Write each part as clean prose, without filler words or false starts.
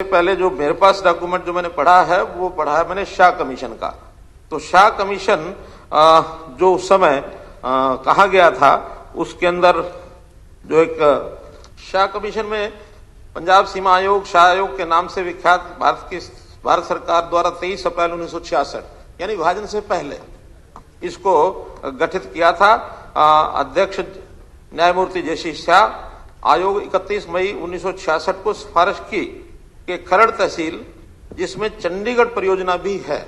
पहले जो मेरे पास डॉक्यूमेंट जो मैंने पढ़ा है वो पढ़ा है मैंने शाह कमीशन का। तो शाह कमीशन जो उस समय कहा गया था उसके अंदर जो एक शाह कमीशन में पंजाब सीमा आयोग शाह आयोग के नाम से विख्यात भारत सरकार द्वारा 23 अप्रैल 1966 यानी विभाजन से पहले इसको गठित किया था। अध्यक्ष न्यायमूर्ति जयश्री शाह। आयोग 31 मई 1966 को सिफारिश की कि खरड़ तहसील जिसमें चंडीगढ़ परियोजना भी है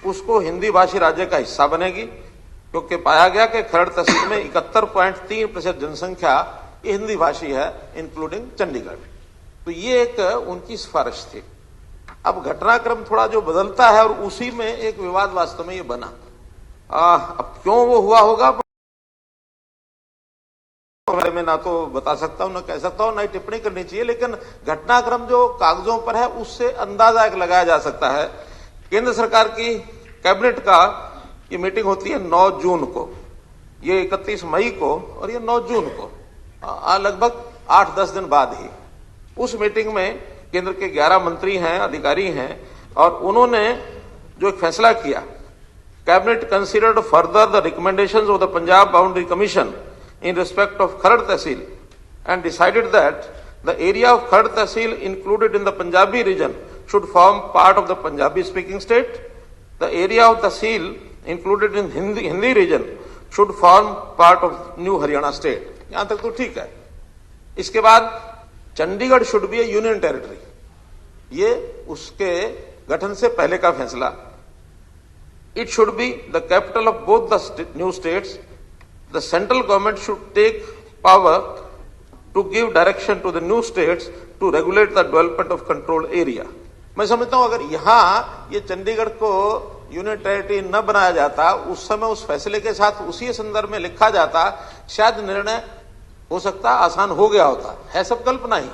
उसको हिंदी भाषी राज्य का हिस्सा बनेगी, क्योंकि पाया गया कि खरड़ तहसील में 71.3% जनसंख्या हिंदी भाषी है इंक्लूडिंग चंडीगढ़। तो ये एक उनकी सिफारिश थी। अब घटनाक्रम थोड़ा जो बदलता है और उसी में एक विवाद वास्तव में ये बना। अब क्यों वो हुआ होगा मैं ना तो बता सकता हूं, ना कह सकता हूं, ना ही टिप्पणी करनी चाहिए, लेकिन घटनाक्रम जो कागजों पर है उससे अंदाजा एक लगाया जा सकता है। केंद्र सरकार की कैबिनेट का ये मीटिंग होती है 9 जून को, ये 31 मई को और ये 9 जून को, लगभग 8-10 दिन बाद ही। उस मीटिंग में केंद्र के 11 मंत्री हैं, अधिकारी हैं, और उन्होंने जो एक फैसला किया, cabinet considered further the recommendations of the Punjab boundary commission in respect of Kharad Tehsil and decided that the area of Kharad Tehsil included in the Punjabi region should form part of the Punjabi speaking state. The area of Tehsil included in Hindi region should form part of New Haryana state. यहां तक तो ठीक है। इसके बाद Chandigarh should be a union territory, ये उसके गठन से पहले का फैसला। It should be the capital of both the new states. The central government should take power to give direction to the new states to regulate the development of controlled area. मैं समझता हूं अगर यहां ये चंडीगढ़ को यूनियन टेरिटरी न बनाया जाता, उस समय उस फैसले के साथ उसी संदर्भ में लिखा जाता, शायद निर्णय हो सकता आसान हो गया होता। है सब कल्पना ही,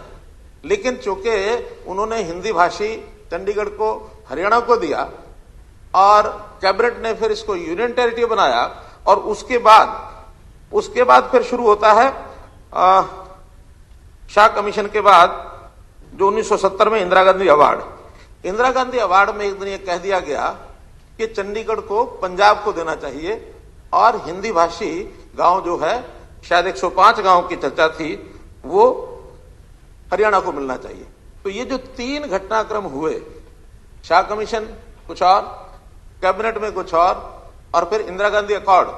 लेकिन चूंकि उन्होंने हिंदी भाषी चंडीगढ़ को हरियाणा को दिया और कैबिनेट ने फिर इसको यूनियन टेरिटरी बनाया, और उसके बाद फिर शुरू होता है शाह कमीशन के बाद जो 1970 में इंदिरा गांधी अवार्ड। इंदिरा गांधी अवार्ड में एक दिन ये कह दिया गया कि चंडीगढ़ को पंजाब को देना चाहिए और हिंदी भाषी गांव जो है, शायद 105 गांव की चर्चा थी, वो हरियाणा को मिलना चाहिए। तो ये जो 3 घटनाक्रम हुए, शाह कमीशन कुछ और, कैबिनेट में कुछ और फिर इंदिरा गांधी अकॉर्ड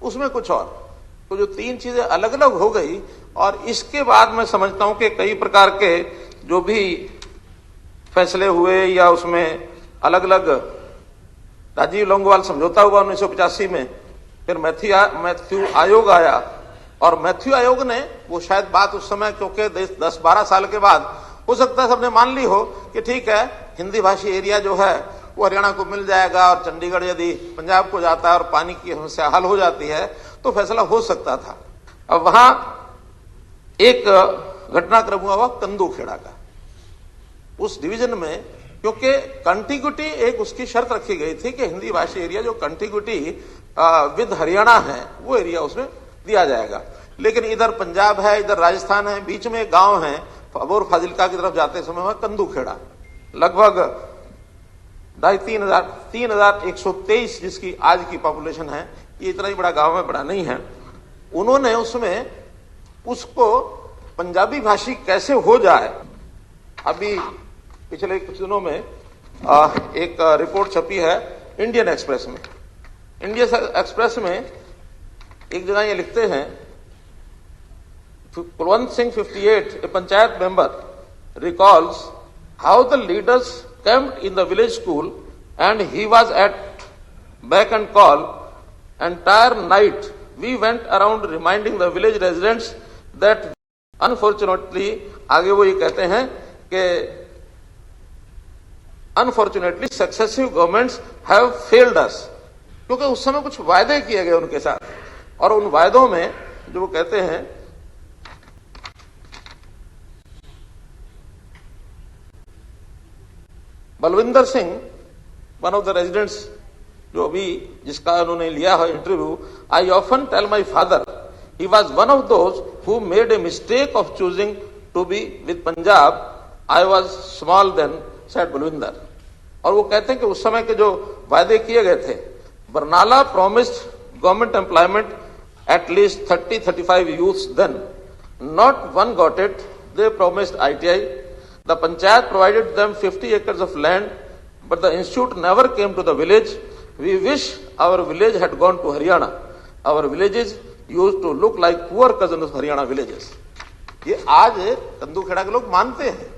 उसमें कुछ और, तो जो 3 चीजें अलग अलग हो गई। और इसके बाद मैं समझता हूं कि कई प्रकार के जो भी फैसले हुए या उसमें अलग अलग, राजीव लोंगोवाल समझौता हुआ 1985 में, फिर मैथ्यू आयोग आया, और मैथ्यू आयोग ने वो शायद बात उस समय, क्योंकि 10-12 साल के बाद हो सकता है सबने मान ली हो कि ठीक है हिंदी भाषी एरिया जो है वो हरियाणा को मिल जाएगा और चंडीगढ़ यदि पंजाब को जाता है और पानी की समस्या हल हो जाती है तो फैसला हो सकता था। अब वहां एक घटनाक्रम हुआ कंदूखेड़ा का उस डिवीजन में, क्योंकि कंटिग्यूटी एक उसकी शर्त रखी गई थी कि हिंदी भाषी एरिया जो कंटिग्यूटी विद हरियाणा है वो एरिया उसमें दिया जाएगा। लेकिन इधर पंजाब है, इधर राजस्थान है, बीच में एक गांव है अबोर फाजिल्का की तरफ जाते समय वहां कंदूखेड़ा, लगभग 3,123 जिसकी आज की पॉपुलेशन है, ये इतना ही बड़ा गांव है, बड़ा नहीं है। उन्होंने उसमें उसको पंजाबी भाषी कैसे हो जाए, अभी पिछले कुछ दिनों में एक रिपोर्ट छपी है इंडियन एक्सप्रेस में। इंडियन एक्सप्रेस में एक जगह ये लिखते हैं, Kulwant Singh 58, a panchayat member, recalls how the leaders camped in the village school and he was at beck and call. Entire night we went around reminding the village residents that unfortunately, आगे वो ये कहते हैं कि unfortunately successive governments have failed us, क्योंकि उस समय कुछ वायदे किए गए उनके साथ, और उन वायदों में जो वो कहते हैं, Balwinder Singh, one of the residents जो अभी जिसका उन्होंने लिया है interview, I often tell my father he was one of those who made a mistake of choosing to be with Punjab I was small then, said Balwinder. और वो कहते हैं कि उस समय के जो वायदे किए गए थे, Barnala promised government employment at least 30-35 youths then. Not one got it. They promised ITI. The panchayat provided them 50 acres of land, but the institute never came to the village. We wish our village had gone to Haryana. Our villages used to look like poor cousins of Haryana villages. ये आज कंदूखेड़ा के लोग मानते हैं,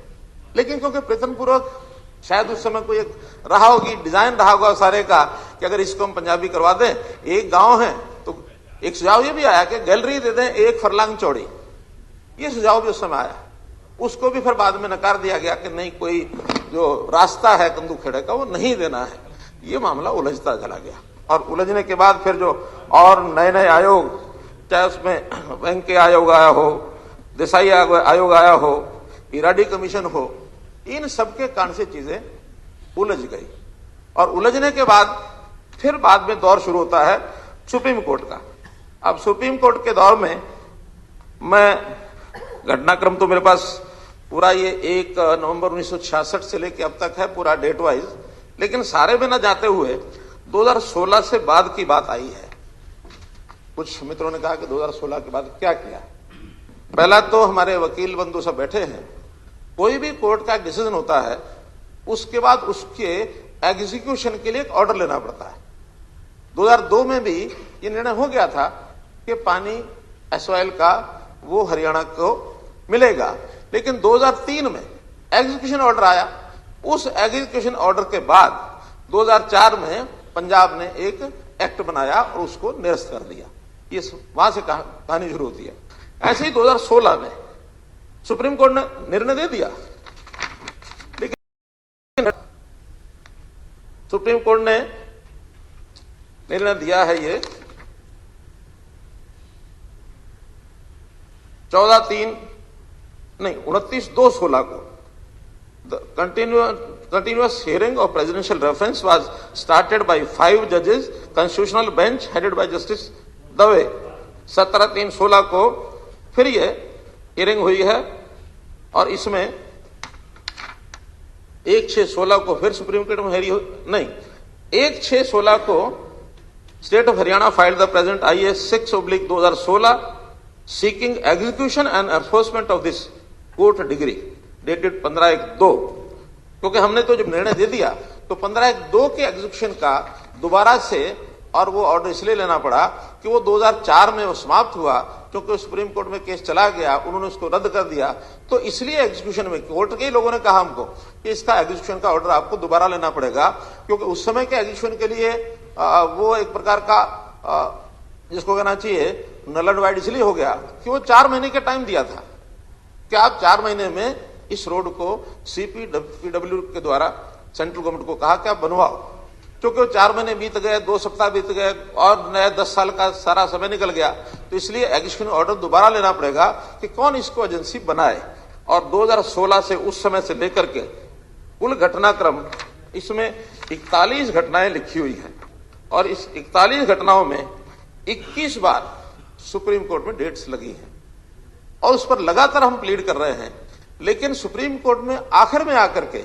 लेकिन क्योंकि प्रयत्नपूर्वक शायद उस समय कोई एक रहा होगी, डिजाइन रहा होगा सारे का कि अगर इसको हम पंजाबी करवा दें, एक गांव है तो एक सुझाव ये भी आया कि गैलरी दे दें 1 फरलांग चौड़ी, ये सुझाव भी उस समय आया। उसको भी फिर बाद में नकार दिया गया कि नहीं, कोई जो रास्ता है कंदूखेड़े का वो नहीं देना है। ये मामला उलझता चला गया और उलझने के बाद फिर जो और नए नए आयोग, चाहे उसमें वेंकैया आयोग आया हो, देसाई आयोग आया हो, इराडी कमीशन हो, इन सबके कारण से चीजें उलझ गई। और उलझने के बाद फिर बाद में दौर शुरू होता है सुप्रीम कोर्ट का। अब सुप्रीम कोर्ट के दौर में मैं घटनाक्रम तो मेरे पास पूरा ये 1 नवंबर 1966 से लेकर अब तक है, पूरा डेट वाइज, लेकिन सारे में न जाते हुए 2016 से बाद की बात आई है। कुछ मित्रों ने कहा कि 2016 के बाद क्या किया। पहला तो हमारे वकील बंधु सब बैठे हैं, कोई भी कोर्ट का डिसीजन होता है उसके बाद उसके एग्जीक्यूशन के लिए एक ऑर्डर लेना पड़ता है। 2002 में भी ये निर्णय हो गया था कि पानी एसवाइल का वो हरियाणा को मिलेगा, लेकिन 2003 में एग्जीक्यूशन ऑर्डर आया। उस एग्जीक्यूशन ऑर्डर के बाद 2004 में पंजाब ने एक एक्ट बनाया और उसको निरस्त कर दिया। ये वहां से कहानी शुरू होती है। ऐसे ही 2016 में सुप्रीम कोर्ट ने निर्णय दे दिया, लेकिन सुप्रीम कोर्ट ने निर्णय दिया है ये 29/2/16 को। The continuous hearing of presidential reference was started by 5 judges, constitutional bench headed by Justice Dave. 17/3/16 को फिर ये हियरिंग हुई है और इसमें 1/6/16 को फिर सुप्रीम कोर्ट में हेयरिंग नहीं, 1/6/16 को state of Haryana filed the present IAS 6/2016 seeking execution and enforcement of this court degree dated 15/1/2। क्योंकि हमने तो जब निर्णय दे दिया तो 15/1/2 के एग्जीक्यूशन का दोबारा से और वो ऑर्डर इसलिए लेना पड़ा कि वो 2004 में वो समाप्त हुआ, क्योंकि सुप्रीम कोर्ट में केस चला गया, उन्होंने उसको रद्द कर दिया। तो इसलिए एग्जीक्यूशन में कोर्ट के लोगों ने कहा हमको कि इसका एग्जीक्यूशन का ऑर्डर आपको दोबारा लेना पड़ेगा, क्योंकि उस समय के एग्जीक्यूशन के लिए वो एक प्रकार का जिसको कहना चाहिए नल एंड वाइड इसलिए हो गया कि वो 4 महीने का टाइम दिया था कि आप 4 महीने में इस रोड को CPWD के द्वारा सेंट्रल गवर्नमेंट को कहा कि आप बनवाओ। क्योंकि वो 4 महीने बीत गए, 2 सप्ताह बीत गए और नया 10 साल का सारा समय निकल गया, तो इसलिए एग्जीक्यूशन ऑर्डर दोबारा लेना पड़ेगा कि कौन इसको एजेंसी बनाए। और 2016 से उस समय से लेकर के कुल घटनाक्रम, इसमें 41 घटनाएं लिखी हुई हैं और इस 41 घटनाओं में 21 बार सुप्रीम कोर्ट में डेट्स लगी हैं और उस पर लगातार हम प्लीड कर रहे हैं। लेकिन सुप्रीम कोर्ट में आखिर में आकर के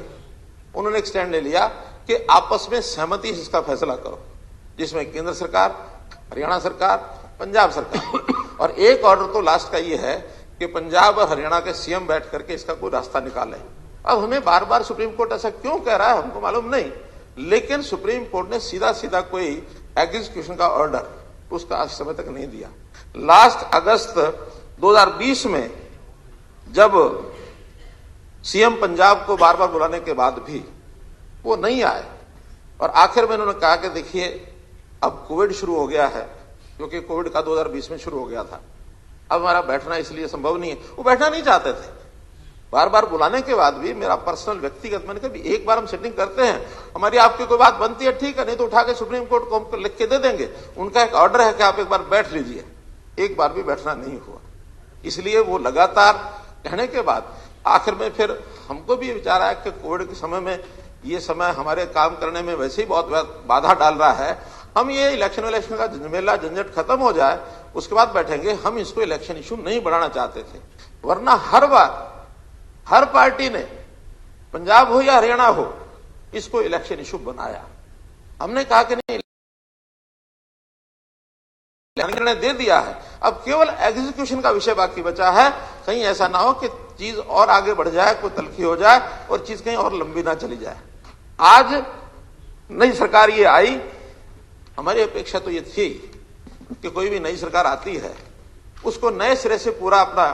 उन्होंने एक स्टैंड ले लिया कि आपस में सहमति से इसका फैसला करो, जिसमें केंद्र सरकार, हरियाणा सरकार, पंजाब सरकार और एक ऑर्डर तो लास्ट का ये है कि पंजाब और हरियाणा के CM बैठ करके इसका कोई रास्ता निकाले। अब हमें बार बार सुप्रीम कोर्ट ऐसा क्यों कह रहा है हमको मालूम नहीं, लेकिन सुप्रीम कोर्ट ने सीधा सीधा कोई एग्जीक्यूशन का ऑर्डर उसका आज समय तक नहीं दिया। लास्ट अगस्त 2020 में जब CM पंजाब को बार बार बुलाने के बाद भी वो नहीं आए और आखिर में उन्होंने कहा कि देखिए अब कोविड शुरू हो गया है, क्योंकि कोविड का 2020 में शुरू हो गया था, अब हमारा बैठना इसलिए संभव नहीं है। वो बैठना नहीं चाहते थे। बार बार बुलाने के बाद भी मेरा पर्सनल व्यक्तिगत मैंने कहा एक बार हम सेटिंग करते हैं, हमारी आपकी कोई बात बनती है ठीक है, नहीं तो उठा के सुप्रीम कोर्ट को हमको लिख के दे देंगे, उनका एक ऑर्डर है कि आप एक बार बैठ लीजिए। एक बार भी बैठना नहीं हुआ, इसलिए वो लगातार कहने के बाद आखिर में फिर हमको भी विचार आया कि कोविड के समय में ये समय हमारे काम करने में वैसे ही बहुत बाधा डाल रहा है, हम ये इलेक्शन का झमेला झंझट खत्म हो जाए उसके बाद बैठेंगे। हम इसको इलेक्शन इशू नहीं बढ़ाना चाहते थे, वरना हर बार हर पार्टी ने पंजाब हो या हरियाणा हो, इसको इलेक्शन इशू बनाया। हमने कहा कि नहीं, निर्णय दे दिया है, अब केवल एग्जीक्यूशन का विषय बाकी बचा है। कहीं ऐसा ना हो कि चीज और आगे बढ़ जाए, कोई तलखी हो जाए और चीज कहीं और लंबी ना चली जाए। आज नई सरकार ये आई, हमारी अपेक्षा तो ये थी कि कोई भी नई सरकार आती है उसको नए सिरे से पूरा अपना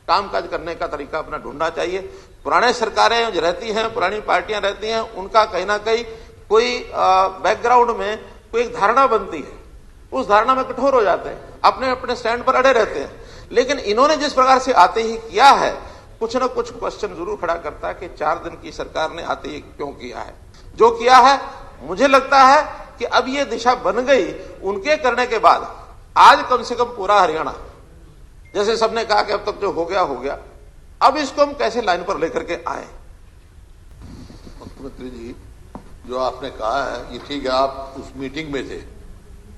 कामकाज करने का तरीका अपना ढूंढना चाहिए। पुराने सरकारें जो रहती हैं, पुरानी पार्टियां रहती हैं, उनका कहीं ना कहीं कोई बैकग्राउंड में कोई एक धारणा बनती है, उस धारणा में कठोर हो जाते हैं, अपने अपने स्टैंड पर अड़े रहते हैं। लेकिन इन्होंने जिस प्रकार से आते ही किया है, कुछ न कुछ क्वेश्चन जरूर खड़ा करता है कि 4 दिन की सरकार ने आते ही क्यों किया है। जो किया है, मुझे लगता है कि अब ये दिशा बन गई उनके करने के बाद। आज कम से कम पूरा हरियाणा, जैसे सबने कहा कि अब तक जो हो गया, अब इसको हम कैसे लाइन पर लेकर के आए। मुख्यमंत्री जी, जो आपने कहा है ये ठीक है, आप उस मीटिंग में थे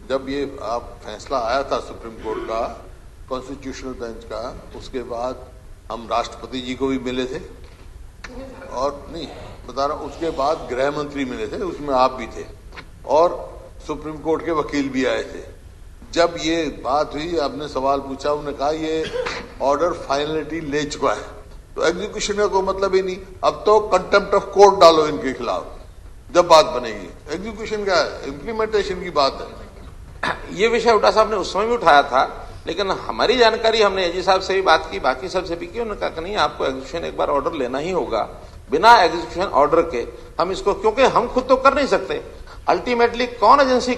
जब ये आप फैसला आया था सुप्रीम कोर्ट का, कॉन्स्टिट्यूशनल बेंच का। उसके बाद हम राष्ट्रपति जी को भी मिले थे, और नहीं बता रहा, उसके बाद गृह मंत्री मिले थे, उसमें आप भी थे, और सुप्रीम कोर्ट के वकील भी आए थे। जब ये बात हुई, आपने सवाल पूछा, उन्होंने कहा ये ऑर्डर फाइनलिटी ले चुका है, तो एग्जीक्यूशन का कोई मतलब ही नहीं। अब तो कंटेम्प्ट ऑफ कोर्ट डालो इनके खिलाफ, जब बात बनेगी। एग्जीक्यूशन क्या है, इम्प्लीमेंटेशन की बात है। ये विषय उठा साहब ने उस समय भी उठाया था, लेकिन हमारी जानकारी, हमने एजी साहब से भी बात की, बाकी सबसे भी की, उन्होंने कहा कि नहीं, आपको एग्जीक्यूशन एक बार ऑर्डर लेना ही होगा। बिना एग्जीक्यूशन ऑर्डर के हम इसको, क्योंकि हम खुद तो कर नहीं सकते, अल्टीमेटली कौन एजेंसी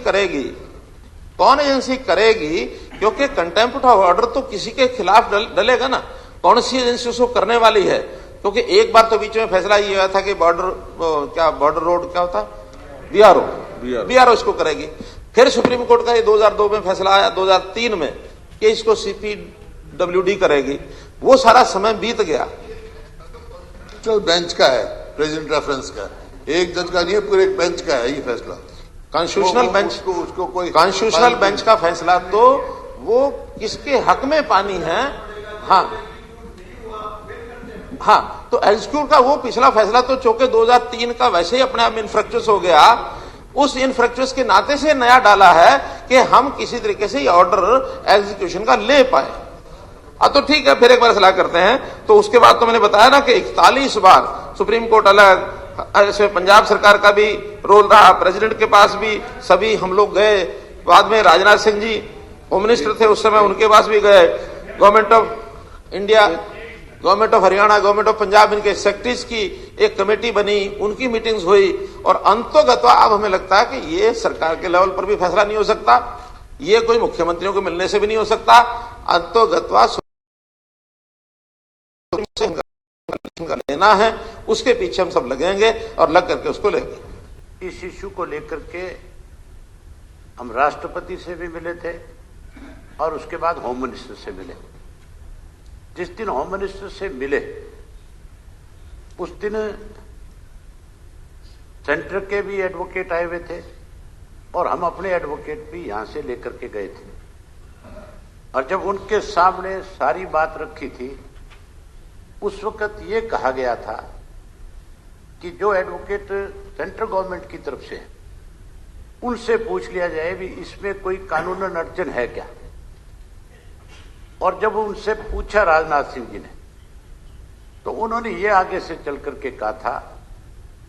करेगी, क्योंकि कंटेम्प्ट ऑफ ऑर्डर तो किसी के खिलाफ डलेगा ना, कौन सी एजेंसी उसको करने वाली है। क्योंकि एक बार तो बीच में फैसला ये हुआ था कि बॉर्डर रोड क्या होता, बीआरओ इसको करेगी। फिर सुप्रीम कोर्ट का ये 2002 में फैसला आया, 2003 में, कि इसको सीपीडब्ल्यूडी करेगी। वो सारा समय बीत गया। चल, बेंच का है, प्रेसिडेंट रेफरेंस का, एक जज का नहीं है, पूरे बेंच का है ये फैसला। कॉन्स्टिट्यूशनल बेंच, उसको कोई कॉन्स्टिट्यूशनल बेंच का फैसला तो वो किसके हक में पानी है। हाँ, तो एग्जीक्यूट का वो पिछला फैसला तो चूंकि 2003 का वैसे ही अपने आप इनफ्रैक्चर्स हो गया, उस इनफ्रैक्चर्स के नाते से नया डाला है कि हम किसी तरीके से ये ऑर्डर एग्जीक्यूशन का ले पाए। तो ठीक है, फिर एक बार सलाह करते हैं। तो उसके बाद तो मैंने बताया ना कि 41 बार सुप्रीम कोर्ट अलग, इसमें पंजाब सरकार का भी रोल रहा, प्रेसिडेंट के पास भी सभी हम लोग गए। बाद में राजनाथ सिंह जी होम मिनिस्टर थे उस समय, उनके पास भी गए। Government of India, government of Haryana, government of Punjab, इनके सेक्रेटरीज की एक कमेटी बनी, उनकी मीटिंग्स हुई। और अंतोगत्वा अब हमें लगता है कि ये सरकार के लेवल पर भी फैसला नहीं हो सकता, ये कोई मुख्यमंत्रियों को मिलने से भी नहीं हो सकता। अंतोगत्वा का लेना है, उसके पीछे हम सब लगेंगे और लग करके उसको लेंगे। इस इश्यू को लेकर के हम राष्ट्रपति से भी मिले थे और उसके बाद होम मिनिस्टर से मिले। जिस दिन होम मिनिस्टर से मिले उस दिन सेंटर के भी एडवोकेट आए हुए थे और हम अपने एडवोकेट भी यहां से लेकर के गए थे। और जब उनके सामने सारी बात रखी थी, उस वक्त ये कहा गया था कि जो एडवोकेट सेंट्रल गवर्नमेंट की तरफ से है, उनसे पूछ लिया जाए भी इसमें कोई कानूनन अड़चन है क्या। और जब उनसे पूछा राजनाथ सिंह जी ने, तो उन्होंने ये आगे से चल करके कहा था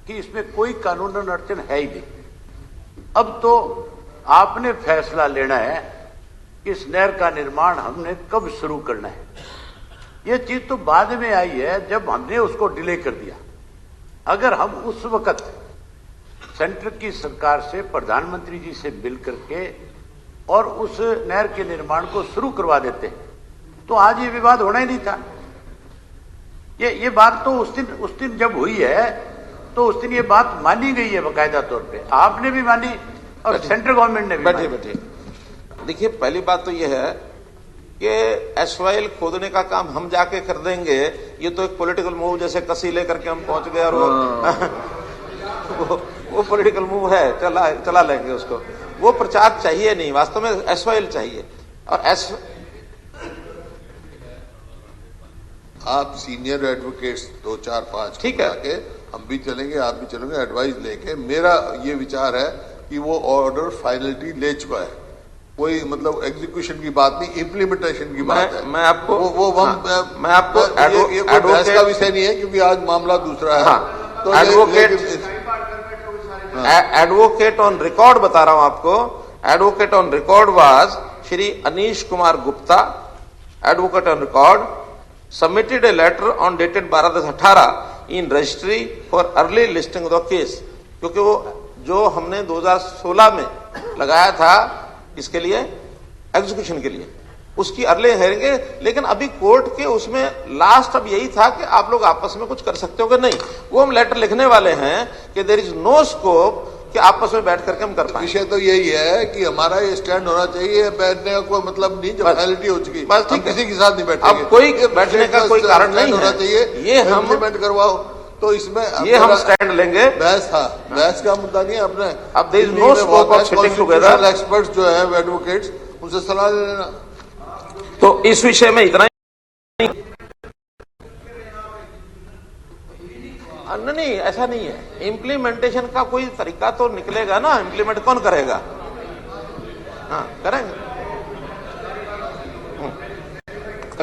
कि इसमें कोई कानूनन अड़चन है ही नहीं। अब तो आपने फैसला लेना है कि इस नहर का निर्माण हमने कब शुरू करना है। ये चीज तो बाद में आई है, जब हमने उसको डिले कर दिया। अगर हम उस वक्त सेंटर की सरकार से, प्रधानमंत्री जी से मिल करके और उस नहर के निर्माण को शुरू करवा देते तो आज ये विवाद होना ही नहीं था। ये बात तो उस दिन जब हुई है, तो उस दिन ये बात मानी गई है बाकायदा तौर पे, आपने भी मानी और सेंट्रल गवर्नमेंट ने भी मानी। बैठिए। देखिए, पहली बात तो ये है कि एसवाइल खोदने का काम हम जाके कर देंगे, ये तो एक पॉलिटिकल मूव, जैसे कसी लेकर के हम पहुंच गए और वो पॉलिटिकल मूव है, चला लेंगे उसको। वो प्रचार चाहिए नहीं, वास्तव में एसवाइल चाहिए। और आप सीनियर एडवोकेट्स 2, 4, 5 ठीक है, हम भी चलेंगे, आप भी चलेंगे, एडवाइस लेके। मेरा ये विचार है कि वो ऑर्डर फाइनलिटी ले चुका है, कोई मतलब एग्जीक्यूशन की बात नहीं, इम्प्लीमेंटेशन की बात है। मैं आपको मैं आपको ये कोई बहस का विषय नहीं है, क्योंकि आज मामला दूसरा है। तो एडवोकेट ऑन रिकॉर्ड बता रहा हूं आपको। Advocate on record was Shri Anish Kumar Gupta, advocate on record submitted a later on dated 12/10/18 in registry for early listing of the case. क्योंकि वो जो हमने 2016 में लगाया था इसके लिए एग्जीक्यूशन के लिए, उसकी अर्ली हेरेंगे। लेकिन अभी कोर्ट के उसमें लास्ट अब यही था कि आप लोग आपस में कुछ कर सकते हो कि नहीं। वो हम लेटर लिखने वाले हैं कि देयर इज नो स्कोप कि आपस में बैठ करके हम कर पाए। विषय तो यही है कि हमारा ये स्टैंड होना चाहिए, बैठने का कोई मतलब नहीं, जब फाइनलिटी हो चुकी बस ठीक, किसी के साथ नहीं बैठेंगे। अब कोई बैठने का कोई कारण नहीं होना चाहिए, ये हम इम्प्लीमेंट करवाओ। तो इसमें ये हम स्टैंड लेंगे। बहस था, बहस का मुद्दा नहीं है अपने। अब there is no scope of sitting together. Experts जो है एडवोकेट्स, उनसे सलाह ले लेना। तो इस विषय में इतना ही नहीं, ऐसा नहीं है। इम्प्लीमेंटेशन का कोई तरीका तो निकलेगा ना, इम्प्लीमेंट कौन करेगा? हाँ करेंगे,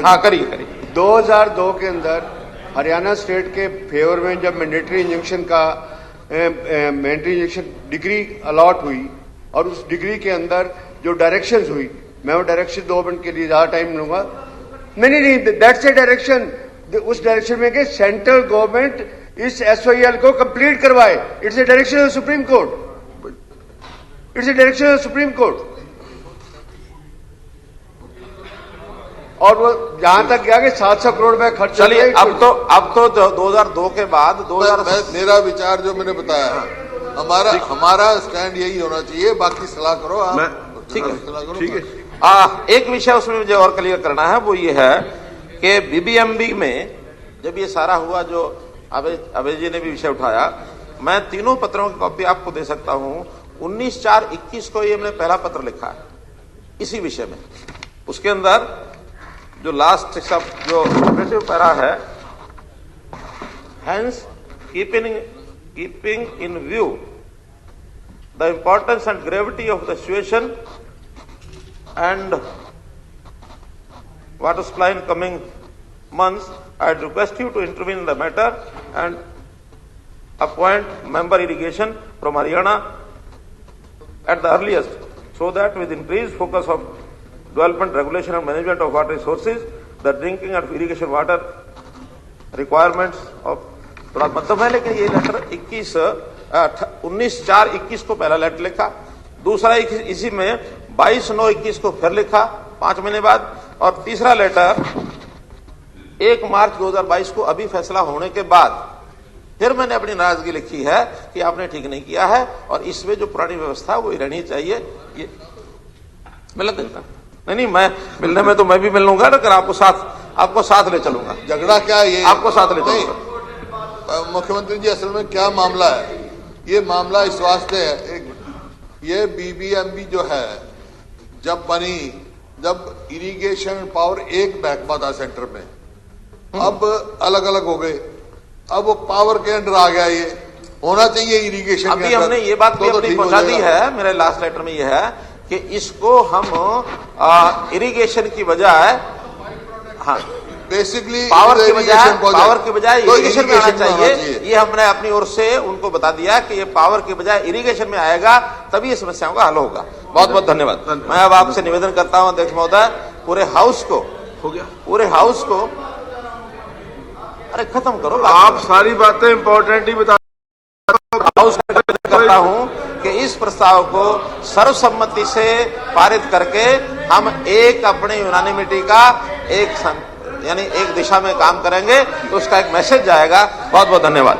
हाँ करिए। 2002 के अंदर हरियाणा स्टेट के फेवर में जब मैंडेटरी इंजेक्शन का मैंडेटरी इंजेक्शन डिग्री अलॉट हुई और उस डिग्री के अंदर जो डायरेक्शंस हुई, मैं वो डायरेक्शन 2 मिनट के लिए ज्यादा टाइम लूंगा। नहीं, दैट्स ए डायरेक्शन। उस डायरेक्शन में कि सेंट्रल गवर्नमेंट इस SOEL को कंप्लीट करवाए। It's a direction of supreme court, it's a direction of supreme court. और वो जहां तक गया कि 700 करोड़ रुपए खर्च। चलिए अब तो 2002 के बाद 2000 मेरा विचार जो मैंने बताया, हमारा स्टैंड यही होना चाहिए। बाकी सलाह करो आप, ठीक है, सलाह करो। ठीक है। एक विषय उसमें मुझे और क्लियर करना है, वो ये है कि BBMB में जब ये सारा हुआ, जो अभय जी ने भी विषय उठाया, मैं तीनों पत्रों की कॉपी आपको दे सकता हूं। 19/4/21 को ये मैंने पहला पत्र लिखा है इसी विषय में। उसके अंदर जो लास्ट सब जो पैरा है, hence keeping in view the importance and gravity of the situation and water supply in coming months, I request you to intervene in the matter and appoint member irrigation from Haryana at the earliest, so that with increased focus of development, regulation and management of water resources, the drinking and irrigation water requirements of थोड़ा मतलब है। लेकिन ये letter 19/4/21 को पहला letter लिखा, दूसरा इसी में 22/9/21 को फिर लिखा 5 महीने बाद, और तीसरा लेटर 1 मार्च 2022 को अभी फैसला होने के बाद फिर मैंने अपनी नाराजगी लिखी है कि आपने ठीक नहीं किया है और इसमें जो पुरानी व्यवस्था वो रहनी चाहिए। ये मिलना देता नहीं, मैं मिलने में तो मैं भी मिल लूंगा, लेकिन आपको साथ ले चलूंगा। झगड़ा क्या ये आपको साथ ले चलूंगा। मुख्यमंत्री जी, असल में क्या मामला है? ये मामला इस वास्ते है, ये BBMB जो है जब बनी, जब इरिगेशन पावर एक महकमा था सेंटर में, अब अलग अलग हो गए, अब वो पावर के अंडर आ गया। ये होना चाहिए इरिगेशन के अभी हमने ये बात भी अपनी पहुंचा दी है। मेरे लास्ट लेटर में ये है कि इसको हम इरिगेशन की बजाय, हाँ बेसिकली पावर के बजाय इरिगेशन में आना चाहिए। ये हमने अपनी ओर से उनको बता दिया कि ये पावर के बजाय इरिगेशन में आएगा, तभी ये समस्याओं का हल होगा। बहुत बहुत धन्यवाद। मैं अब आपसे निवेदन करता हूं अध्यक्ष महोदय, पूरे हाउस को अरे खत्म करो, आप सारी बातें इंपॉर्टेंट ही बता। हाउस को निवेदन करता हूं कि इस प्रस्ताव को सर्वसम्मति से पारित करके हम एक अपने यूनानिमिटी का यानी एक दिशा में काम करेंगे, तो उसका एक मैसेज जाएगा। बहुत बहुत धन्यवाद।